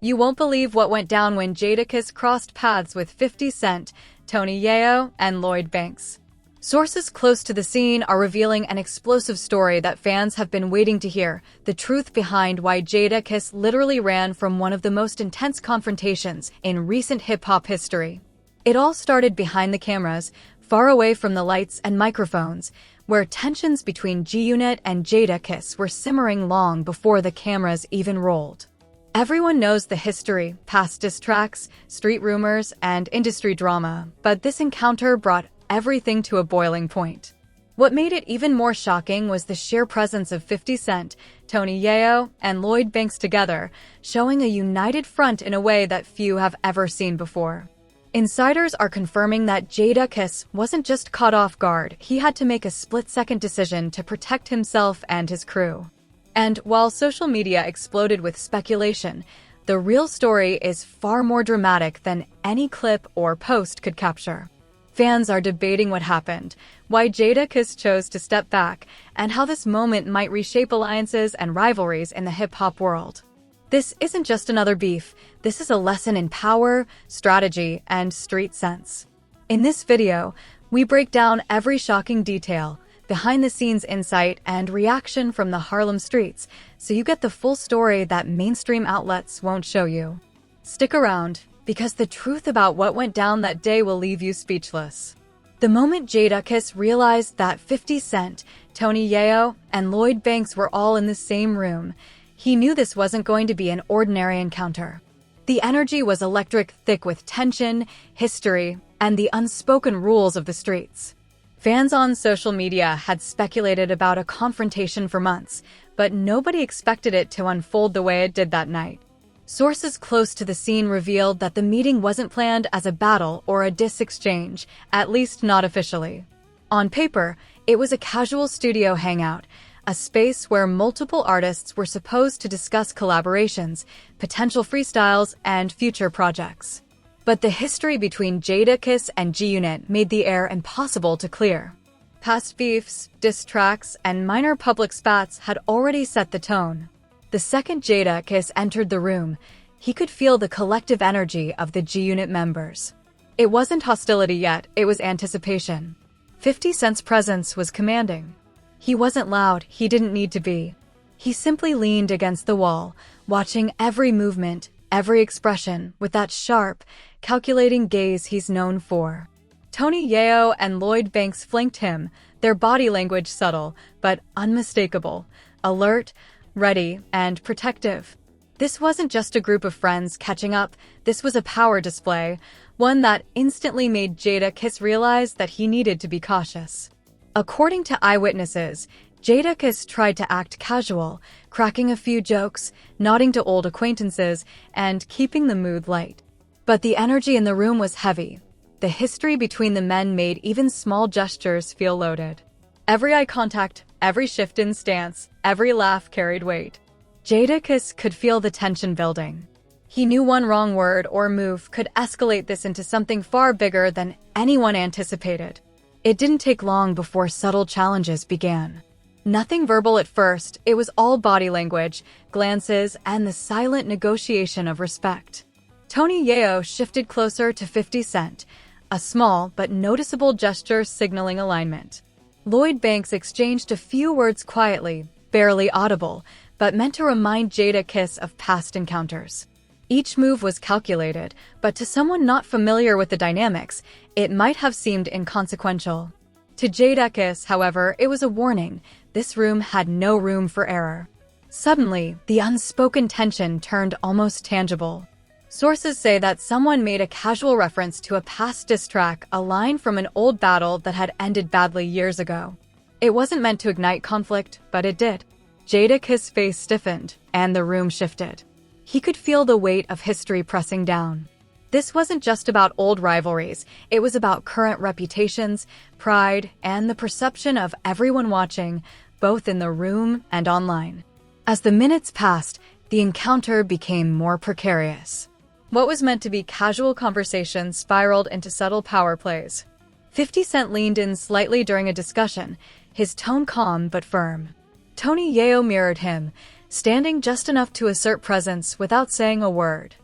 You won't believe what went down when Jadakiss crossed paths with 50 Cent, Tony Yayo, and Lloyd Banks. Sources close to the scene are revealing an explosive story that fans have been waiting to hear, the truth behind why Jadakiss literally ran from one of the most intense confrontations in recent hip-hop history. It all started behind the cameras, far away from the lights and microphones, where tensions between G-Unit and Jadakiss were simmering long before the cameras even rolled. Everyone knows the history, past diss tracks, street rumors, and industry drama, but this encounter brought everything to a boiling point. What made it even more shocking was the sheer presence of 50 Cent, Tony Yayo, and Lloyd Banks together, showing a united front in a way that few have ever seen before. Insiders are confirming that Jadakiss wasn't just caught off guard, he had to make a split-second decision to protect himself and his crew. And while social media exploded with speculation, the real story is far more dramatic than any clip or post could capture. Fans are debating what happened, why Jadakiss chose to step back, and how this moment might reshape alliances and rivalries in the hip-hop world. This isn't just another beef, this is a lesson in power, strategy, and street sense. In this video, we break down every shocking detail, behind-the-scenes insight, and reaction from the Harlem streets, so you get the full story that mainstream outlets won't show you. Stick around, because the truth about what went down that day will leave you speechless. The moment Jadakiss realized that 50 Cent, Tony Yayo, and Lloyd Banks were all in the same room, he knew this wasn't going to be an ordinary encounter. The energy was electric, thick with tension, history, and the unspoken rules of the streets. Fans on social media had speculated about a confrontation for months, but nobody expected it to unfold the way it did that night. Sources close to the scene revealed that the meeting wasn't planned as a battle or a diss exchange, at least not officially. On paper, it was a casual studio hangout, a space where multiple artists were supposed to discuss collaborations, potential freestyles, and future projects. But the history between Jadakiss and G-Unit made the air impossible to clear. Past beefs, diss tracks, and minor public spats had already set the tone. The second Jadakiss entered the room, he could feel the collective energy of the G-Unit members. It wasn't hostility yet, it was anticipation. 50 Cent's presence was commanding. He wasn't loud, he didn't need to be. He simply leaned against the wall, watching every movement, every expression, with that sharp, calculating gaze he's known for. Tony Yayo and Lloyd Banks flanked him, their body language subtle, but unmistakable, alert, ready, and protective. This wasn't just a group of friends catching up, this was a power display, one that instantly made Jadakiss realize that he needed to be cautious. According to eyewitnesses, Jadakiss tried to act casual, cracking a few jokes, nodding to old acquaintances, and keeping the mood light. But the energy in the room was heavy. The history between the men made even small gestures feel loaded. Every eye contact, every shift in stance, every laugh carried weight. Jadakiss could feel the tension building. He knew one wrong word or move could escalate this into something far bigger than anyone anticipated. It didn't take long before subtle challenges began. Nothing verbal at first, it was all body language, glances, and the silent negotiation of respect. Tony Yayo shifted closer to 50 Cent, a small but noticeable gesture signaling alignment. Lloyd Banks exchanged a few words quietly, barely audible, but meant to remind Jadakiss of past encounters. Each move was calculated, but to someone not familiar with the dynamics, it might have seemed inconsequential. To Jadakiss, however, it was a warning. This room had no room for error. Suddenly, the unspoken tension turned almost tangible. Sources say that someone made a casual reference to a past diss track, a line from an old battle that had ended badly years ago. It wasn't meant to ignite conflict, but it did. Jadakiss' face stiffened, and the room shifted. He could feel the weight of history pressing down. This wasn't just about old rivalries, it was about current reputations, pride, and the perception of everyone watching, both in the room and online. As the minutes passed, the encounter became more precarious. What was meant to be casual conversation spiraled into subtle power plays. 50 Cent leaned in slightly during a discussion, his tone calm but firm. Tony Yayo mirrored him, standing just enough to assert presence without saying a word.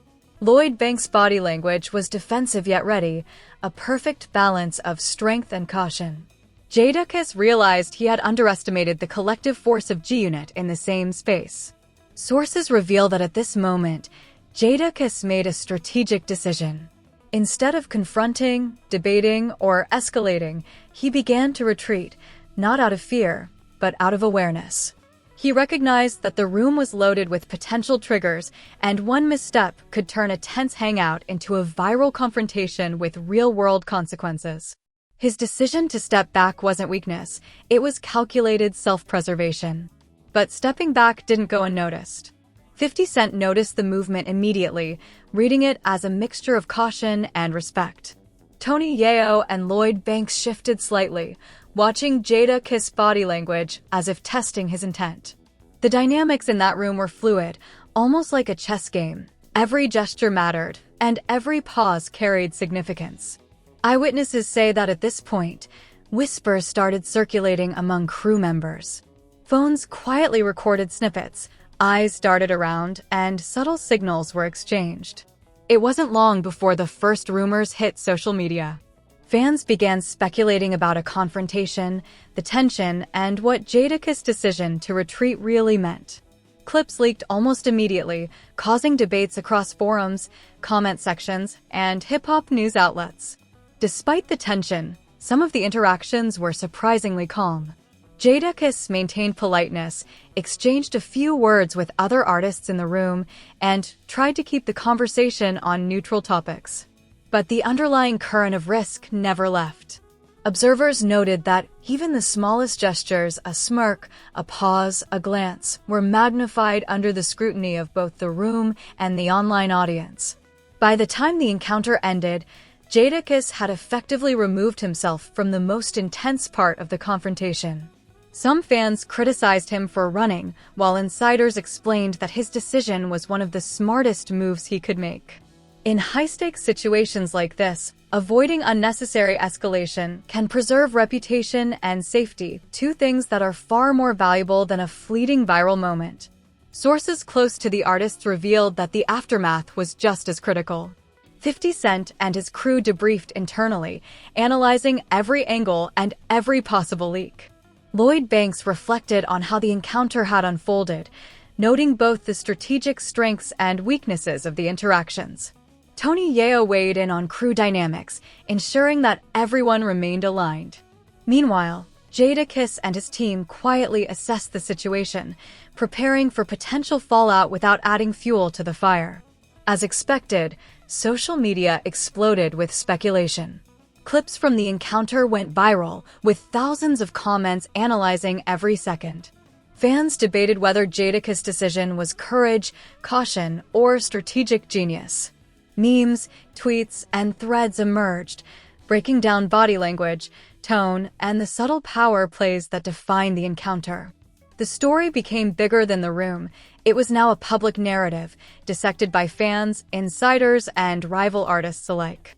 Lloyd Banks' body language was defensive yet ready, a perfect balance of strength and caution. Jadakiss realized he had underestimated the collective force of G-Unit in the same space. Sources reveal that at this moment, Jadakiss made a strategic decision. Instead of confronting, debating, or escalating, he began to retreat, not out of fear, but out of awareness. He recognized that the room was loaded with potential triggers, and one misstep could turn a tense hangout into a viral confrontation with real-world consequences. His decision to step back wasn't weakness, it was calculated self-preservation. But stepping back didn't go unnoticed. 50 Cent noticed the movement immediately, reading it as a mixture of caution and respect. Tony Yayo and Lloyd Banks shifted slightly, watching Jadakiss' body language as if testing his intent. The dynamics in that room were fluid, almost like a chess game. Every gesture mattered, and every pause carried significance. Eyewitnesses say that at this point, whispers started circulating among crew members. Phones quietly recorded snippets, eyes darted around, and subtle signals were exchanged. It wasn't long before the first rumors hit social media. Fans began speculating about a confrontation, the tension, and what Jadakiss' decision to retreat really meant. Clips leaked almost immediately, causing debates across forums, comment sections, and hip-hop news outlets. Despite the tension, some of the interactions were surprisingly calm. Jadakiss maintained politeness, exchanged a few words with other artists in the room, and tried to keep the conversation on neutral topics. But the underlying current of risk never left. Observers noted that even the smallest gestures, a smirk, a pause, a glance, were magnified under the scrutiny of both the room and the online audience. By the time the encounter ended, Jadakiss had effectively removed himself from the most intense part of the confrontation. Some fans criticized him for running, while insiders explained that his decision was one of the smartest moves he could make. In high-stakes situations like this, avoiding unnecessary escalation can preserve reputation and safety, two things that are far more valuable than a fleeting viral moment. Sources close to the artists revealed that the aftermath was just as critical. 50 Cent and his crew debriefed internally, analyzing every angle and every possible leak. Lloyd Banks reflected on how the encounter had unfolded, noting both the strategic strengths and weaknesses of the interactions. Tony Yayo weighed in on crew dynamics, ensuring that everyone remained aligned. Meanwhile, Jadakiss and his team quietly assessed the situation, preparing for potential fallout without adding fuel to the fire. As expected, social media exploded with speculation. Clips from the encounter went viral, with thousands of comments analyzing every second. Fans debated whether Jadakiss' decision was courage, caution, or strategic genius. Memes, tweets, and threads emerged, breaking down body language, tone, and the subtle power plays that define the encounter. The story became bigger than the room. It was now a public narrative, dissected by fans, insiders, and rival artists alike.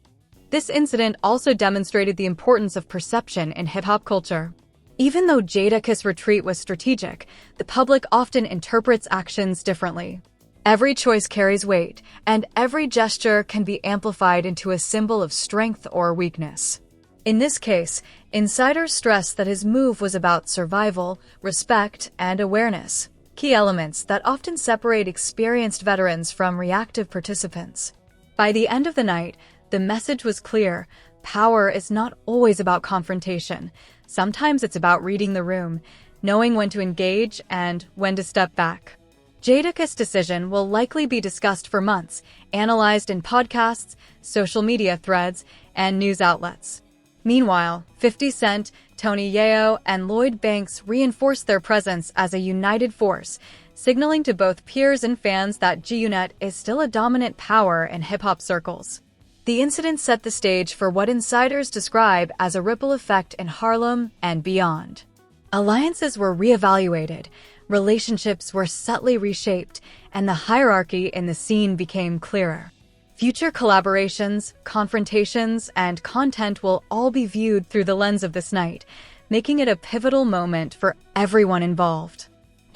This incident also demonstrated the importance of perception in hip-hop culture. Even though Jadakiss' retreat was strategic, the public often interprets actions differently. Every choice carries weight, and every gesture can be amplified into a symbol of strength or weakness. In this case, insiders stressed that his move was about survival, respect, and awareness, key elements that often separate experienced veterans from reactive participants. By the end of the night, the message was clear: power is not always about confrontation. Sometimes it's about reading the room, knowing when to engage and when to step back. Jadakiss' decision will likely be discussed for months, analyzed in podcasts, social media threads, and news outlets. Meanwhile, 50 Cent, Tony Yayo, and Lloyd Banks reinforced their presence as a united force, signaling to both peers and fans that G-Unit is still a dominant power in hip-hop circles. The incident set the stage for what insiders describe as a ripple effect in Harlem and beyond. Alliances were reevaluated, relationships were subtly reshaped, and the hierarchy in the scene became clearer. Future collaborations, confrontations, and content will all be viewed through the lens of this night, making it a pivotal moment for everyone involved.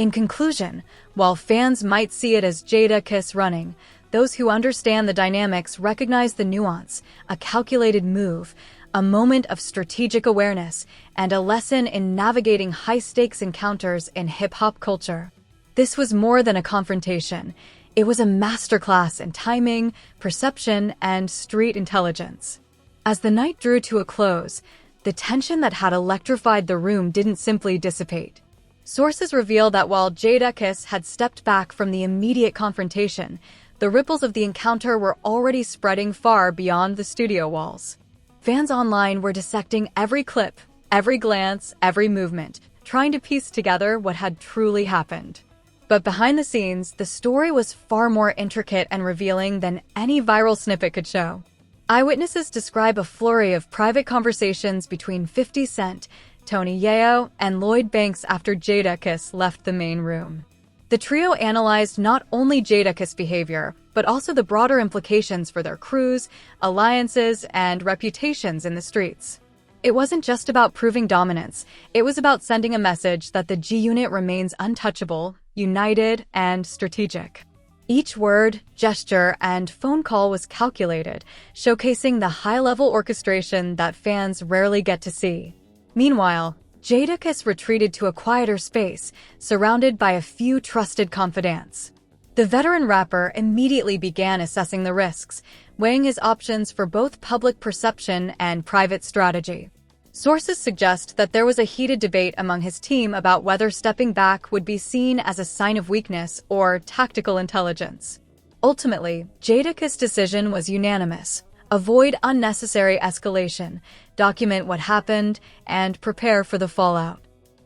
In conclusion, while fans might see it as Jadakiss running, those who understand the dynamics recognize the nuance, a calculated move, a moment of strategic awareness, and a lesson in navigating high-stakes encounters in hip-hop culture. This was more than a confrontation. It was a masterclass in timing, perception, and street intelligence. As the night drew to a close, the tension that had electrified the room didn't simply dissipate. Sources reveal that while Jadakiss had stepped back from the immediate confrontation, the ripples of the encounter were already spreading far beyond the studio walls. Fans online were dissecting every clip, every glance, every movement, trying to piece together what had truly happened. But behind the scenes, the story was far more intricate and revealing than any viral snippet could show. Eyewitnesses describe a flurry of private conversations between 50 Cent, Tony Yayo, and Lloyd Banks after Jadakiss left the main room. The trio analyzed not only Jadakiss' behavior, but also the broader implications for their crews, alliances, and reputations in the streets. It wasn't just about proving dominance, it was about sending a message that the G-Unit remains untouchable, united, and strategic. Each word, gesture, and phone call was calculated, showcasing the high-level orchestration that fans rarely get to see. Meanwhile, Jadakiss retreated to a quieter space, surrounded by a few trusted confidants. The veteran rapper immediately began assessing the risks, weighing his options for both public perception and private strategy. Sources suggest that there was a heated debate among his team about whether stepping back would be seen as a sign of weakness or tactical intelligence. Ultimately, Jadakiss' decision was unanimous: avoid unnecessary escalation, document what happened, and prepare for the fallout.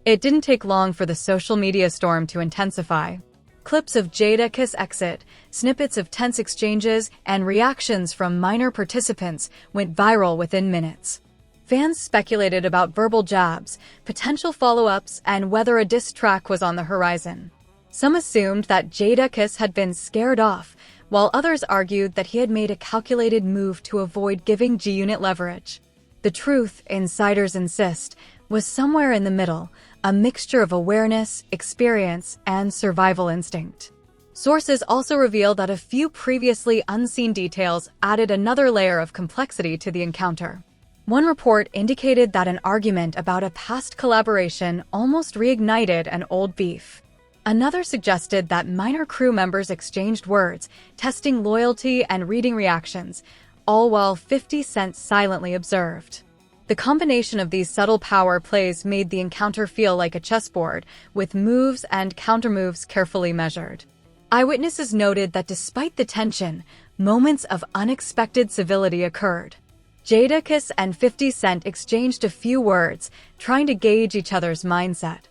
It didn't take long for the social media storm to intensify. Clips of Jadakiss' exit, snippets of tense exchanges, and reactions from minor participants went viral within minutes. Fans speculated about verbal jabs, potential follow-ups, and whether a diss track was on the horizon. Some assumed that Jadakiss had been scared off, while others argued that he had made a calculated move to avoid giving G-Unit leverage. The truth, insiders insist, was somewhere in the middle, a mixture of awareness, experience, and survival instinct. Sources also reveal that a few previously unseen details added another layer of complexity to the encounter. One report indicated that an argument about a past collaboration almost reignited an old beef. Another suggested that minor crew members exchanged words, testing loyalty and reading reactions, all while 50 Cent silently observed. The combination of these subtle power plays made the encounter feel like a chessboard, with moves and countermoves carefully measured. Eyewitnesses noted that despite the tension, moments of unexpected civility occurred. Jadakiss and 50 Cent exchanged a few words, trying to gauge each other's mindset.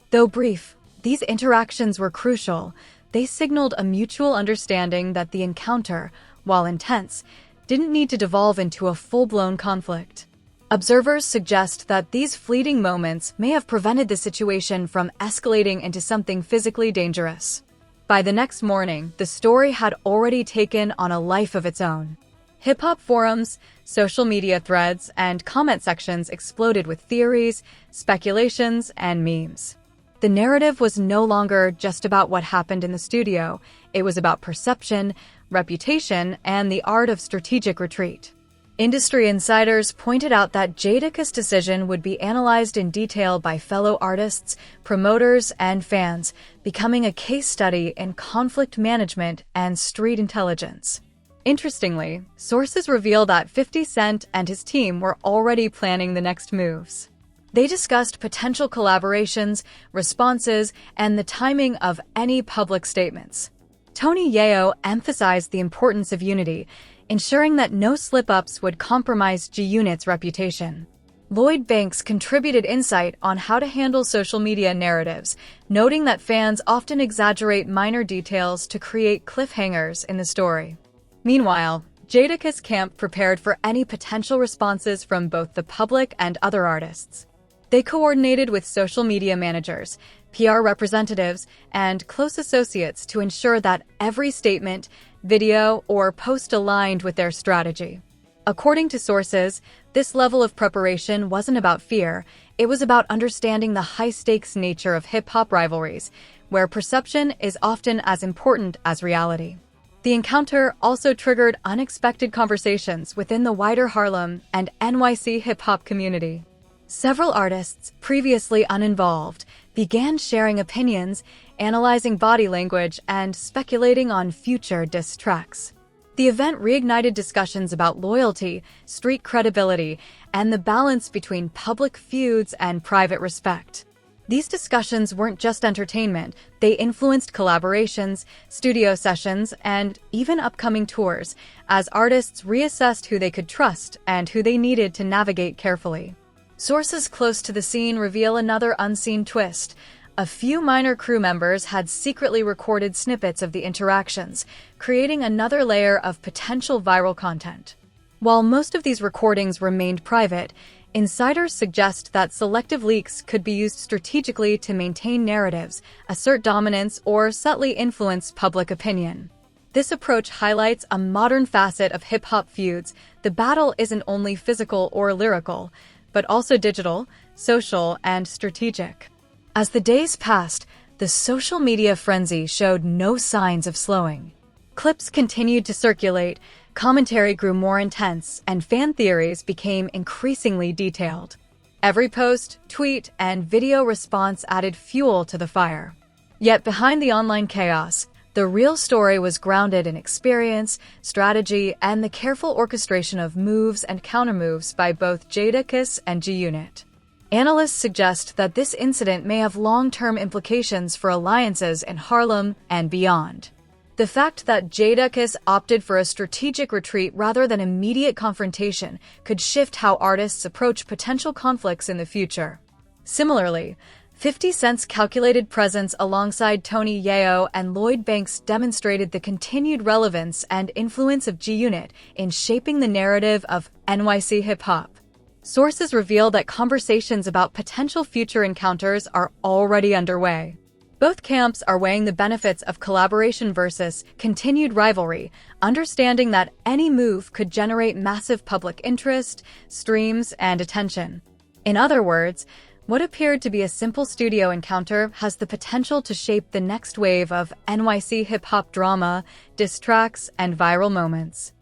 Though brief, these interactions were crucial. They signaled a mutual understanding that the encounter, while intense, didn't need to devolve into a full-blown conflict. Observers suggest that these fleeting moments may have prevented the situation from escalating into something physically dangerous. By the next morning, the story had already taken on a life of its own. Hip-hop forums, social media threads, and comment sections exploded with theories, speculations, and memes. The narrative was no longer just about what happened in the studio. It was about perception, reputation, and the art of strategic retreat. Industry insiders pointed out that Jadakiss' decision would be analyzed in detail by fellow artists, promoters, and fans, becoming a case study in conflict management and street intelligence. Interestingly, sources reveal that 50 Cent and his team were already planning the next moves. They discussed potential collaborations, responses, and the timing of any public statements. Tony Yayo emphasized the importance of unity, ensuring that no slip-ups would compromise G-Unit's reputation. Lloyd Banks contributed insight on how to handle social media narratives, noting that fans often exaggerate minor details to create cliffhangers in the story. Meanwhile, Jadakiss' camp prepared for any potential responses from both the public and other artists. They coordinated with social media managers, PR representatives, and close associates to ensure that every statement, video, or post aligned with their strategy. According to sources, this level of preparation wasn't about fear, it was about understanding the high-stakes nature of hip-hop rivalries, where perception is often as important as reality. The encounter also triggered unexpected conversations within the wider Harlem and NYC hip-hop community. Several artists, previously uninvolved, began sharing opinions, analyzing body language, and speculating on future diss tracks. The event reignited discussions about loyalty, street credibility, and the balance between public feuds and private respect. These discussions weren't just entertainment, they influenced collaborations, studio sessions, and even upcoming tours, as artists reassessed who they could trust and who they needed to navigate carefully. Sources close to the scene reveal another unseen twist. A few minor crew members had secretly recorded snippets of the interactions, creating another layer of potential viral content. While most of these recordings remained private, insiders suggest that selective leaks could be used strategically to maintain narratives, assert dominance, or subtly influence public opinion. This approach highlights a modern facet of hip-hop feuds. The battle isn't only physical or lyrical, but also digital, social, and strategic. As the days passed, the social media frenzy showed no signs of slowing. Clips continued to circulate, commentary grew more intense, and fan theories became increasingly detailed. Every post, tweet, and video response added fuel to the fire. Yet behind the online chaos, the real story was grounded in experience, strategy, and the careful orchestration of moves and countermoves by both Jadakiss and G-Unit. Analysts suggest that this incident may have long-term implications for alliances in Harlem and beyond. The fact that Jadakiss opted for a strategic retreat rather than immediate confrontation could shift how artists approach potential conflicts in the future. Similarly, 50 Cent's calculated presence alongside Tony Yayo and Lloyd Banks demonstrated the continued relevance and influence of G-Unit in shaping the narrative of NYC hip-hop. Sources reveal that conversations about potential future encounters are already underway. Both camps are weighing the benefits of collaboration versus continued rivalry, understanding that any move could generate massive public interest, streams, and attention. In other words, what appeared to be a simple studio encounter has the potential to shape the next wave of NYC hip-hop drama, diss tracks, and viral moments.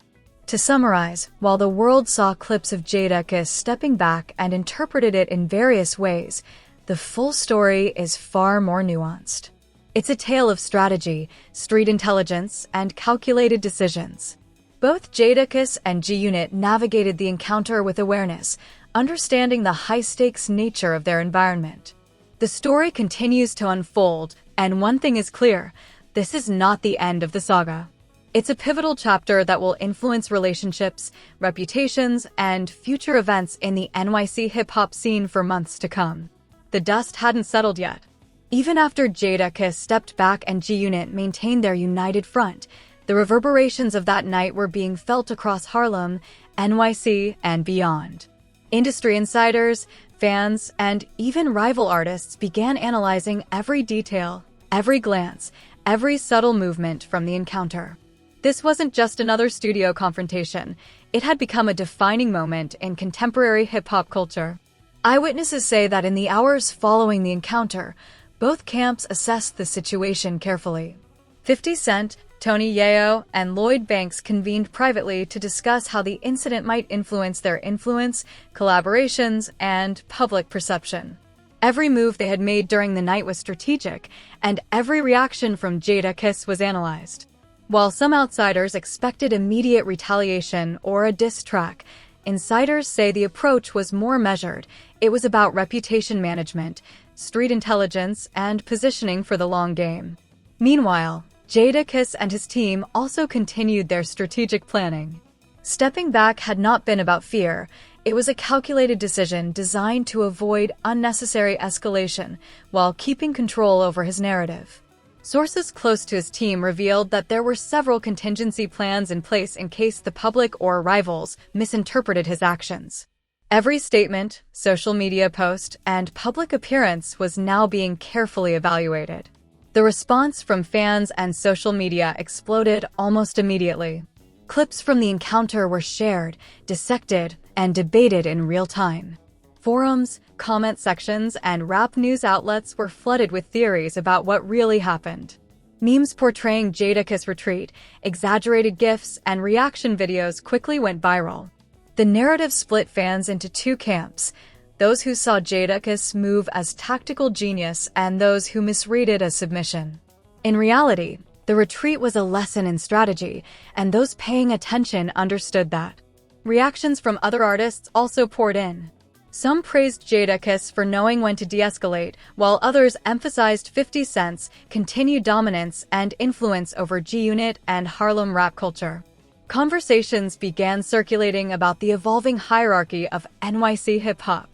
To summarize, while the world saw clips of Jadakiss stepping back and interpreted it in various ways, the full story is far more nuanced. It's a tale of strategy, street intelligence, and calculated decisions. Both Jadakiss and G-Unit navigated the encounter with awareness, understanding the high-stakes nature of their environment. The story continues to unfold, and one thing is clear: this is not the end of the saga. It's a pivotal chapter that will influence relationships, reputations, and future events in the NYC hip-hop scene for months to come. The dust hadn't settled yet. Even after Jadakiss stepped back and G-Unit maintained their united front, the reverberations of that night were being felt across Harlem, NYC, and beyond. Industry insiders, fans, and even rival artists began analyzing every detail, every glance, every subtle movement from the encounter. This wasn't just another studio confrontation. It had become a defining moment in contemporary hip-hop culture. Eyewitnesses say that in the hours following the encounter, both camps assessed the situation carefully. 50 Cent, Tony Yayo, and Lloyd Banks convened privately to discuss how the incident might influence their influence, collaborations, and public perception. Every move they had made during the night was strategic, and every reaction from Jadakiss was analyzed. While some outsiders expected immediate retaliation or a diss track, insiders say the approach was more measured. It was about reputation management, street intelligence, and positioning for the long game. Meanwhile, Jadakiss and his team also continued their strategic planning. Stepping back had not been about fear. It was a calculated decision designed to avoid unnecessary escalation while keeping control over his narrative. Sources close to his team revealed that there were several contingency plans in place in case the public or rivals misinterpreted his actions. Every statement, social media post, and public appearance was now being carefully evaluated. The response from fans and social media exploded almost immediately. Clips from the encounter were shared, dissected, and debated in real time. Forums, comment sections and rap news outlets were flooded with theories about what really happened. Memes portraying Jadakiss' retreat, exaggerated GIFs, and reaction videos quickly went viral. The narrative split fans into two camps: those who saw Jadakiss' move as tactical genius and those who misread it as submission. In reality, the retreat was a lesson in strategy, and those paying attention understood that. Reactions from other artists also poured in. Some praised Jadakiss for knowing when to de-escalate, while others emphasized 50 Cent's continued dominance and influence over G-Unit and Harlem rap culture. Conversations began circulating about the evolving hierarchy of NYC hip-hop.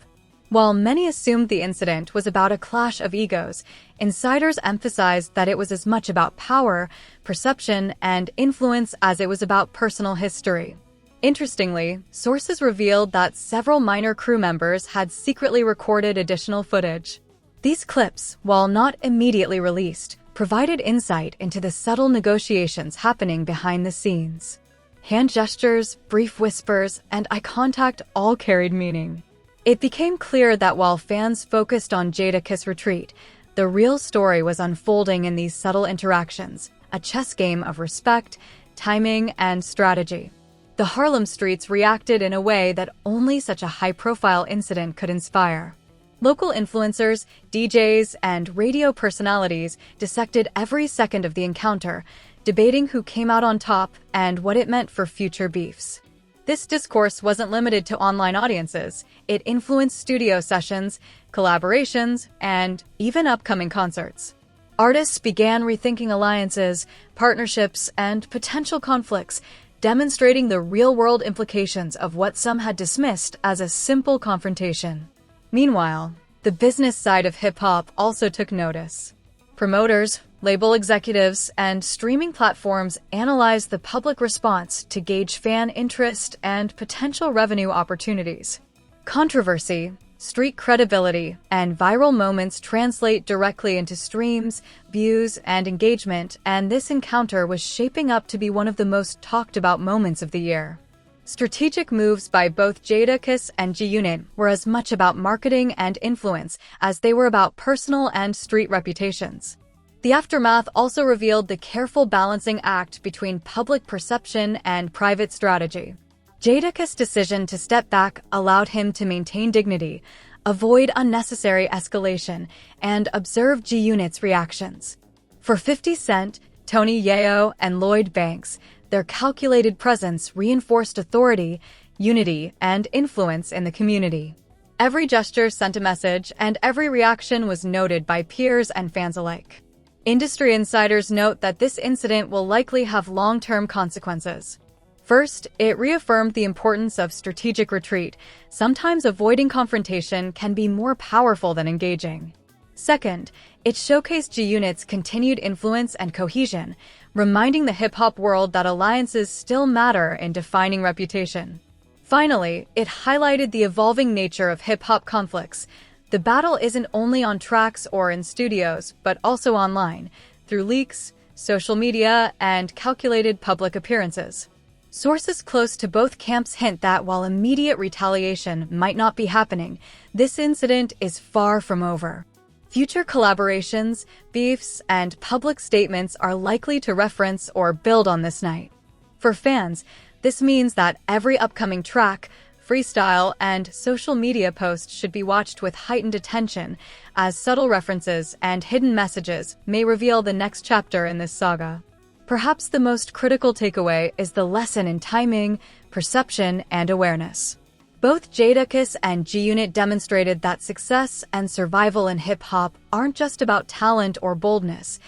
While many assumed the incident was about a clash of egos, insiders emphasized that it was as much about power, perception, and influence as it was about personal history. Interestingly, sources revealed that several minor crew members had secretly recorded additional footage. These clips, while not immediately released, provided insight into the subtle negotiations happening behind the scenes. Hand gestures, brief whispers, and eye contact all carried meaning. It became clear that while fans focused on Jadakiss' retreat, the real story was unfolding in these subtle interactions, a chess game of respect, timing, and strategy. The Harlem streets reacted in a way that only such a high-profile incident could inspire. Local influencers, DJs, and radio personalities dissected every second of the encounter, debating who came out on top and what it meant for future beefs. This discourse wasn't limited to online audiences. It influenced studio sessions, collaborations, and even upcoming concerts. Artists began rethinking alliances, partnerships, and potential conflicts, demonstrating the real-world implications of what some had dismissed as a simple confrontation. Meanwhile, the business side of hip-hop also took notice. Promoters, label executives, and streaming platforms analyzed the public response to gauge fan interest and potential revenue opportunities. Controversy, street credibility, and viral moments translate directly into streams, views, and engagement, and this encounter was shaping up to be one of the most talked about moments of the year. Strategic moves by both Jadakiss and G-Unit were as much about marketing and influence as they were about personal and street reputations. The aftermath also revealed the careful balancing act between public perception and private strategy. Jadakiss' decision to step back allowed him to maintain dignity, avoid unnecessary escalation, and observe G-Unit's reactions. For 50 Cent, Tony Yayo, and Lloyd Banks, their calculated presence reinforced authority, unity, and influence in the community. Every gesture sent a message, and every reaction was noted by peers and fans alike. Industry insiders note that this incident will likely have long-term consequences. First, it reaffirmed the importance of strategic retreat. Sometimes avoiding confrontation can be more powerful than engaging. Second, it showcased G-Unit's continued influence and cohesion, reminding the hip-hop world that alliances still matter in defining reputation. Finally, it highlighted the evolving nature of hip-hop conflicts. The battle isn't only on tracks or in studios, but also online, through leaks, social media, and calculated public appearances. Sources close to both camps hint that while immediate retaliation might not be happening, this incident is far from over. Future collaborations, beefs, and public statements are likely to reference or build on this night. For fans, this means that every upcoming track, freestyle, and social media post should be watched with heightened attention, as subtle references and hidden messages may reveal the next chapter in this saga. Perhaps the most critical takeaway is the lesson in timing, perception, and awareness. Both Jadakiss and G-Unit demonstrated that success and survival in hip-hop aren't just about talent or boldness.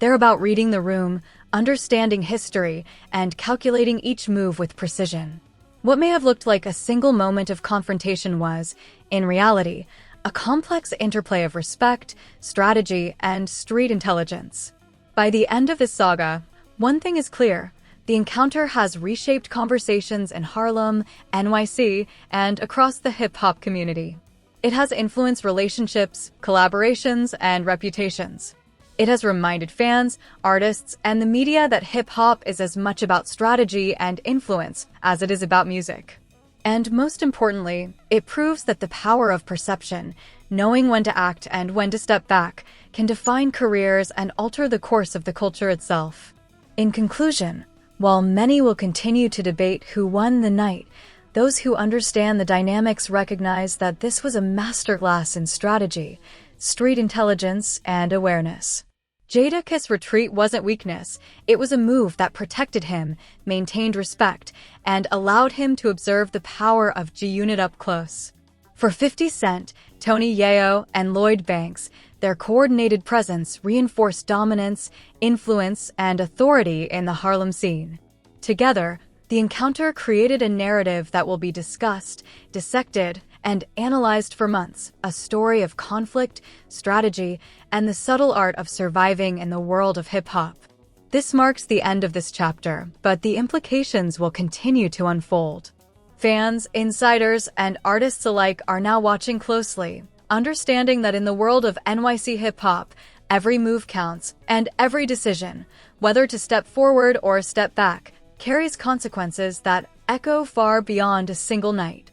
They're about reading the room, understanding history, and calculating each move with precision. What may have looked like a single moment of confrontation was, in reality, a complex interplay of respect, strategy, and street intelligence. By the end of this saga, one thing is clear: the encounter has reshaped conversations in Harlem, NYC, and across the hip-hop community. It has influenced relationships, collaborations, and reputations. It has reminded fans, artists, and the media that hip-hop is as much about strategy and influence as it is about music. And most importantly, it proves that the power of perception, knowing when to act and when to step back, can define careers and alter the course of the culture itself. In conclusion, while many will continue to debate who won the night, those who understand the dynamics recognize that this was a masterclass in strategy, street intelligence, and awareness. Jadakiss' retreat wasn't weakness, it was a move that protected him, maintained respect, and allowed him to observe the power of G-Unit up close. For 50 Cent, Tony Yayo, and Lloyd Banks, their coordinated presence reinforced dominance, influence, and authority in the Harlem scene. Together, the encounter created a narrative that will be discussed, dissected, and analyzed for months, a story of conflict, strategy, and the subtle art of surviving in the world of hip-hop. This marks the end of this chapter, but the implications will continue to unfold. Fans, insiders, and artists alike are now watching closely, understanding that in the world of NYC hip-hop, every move counts, and every decision, whether to step forward or step back, carries consequences that echo far beyond a single night.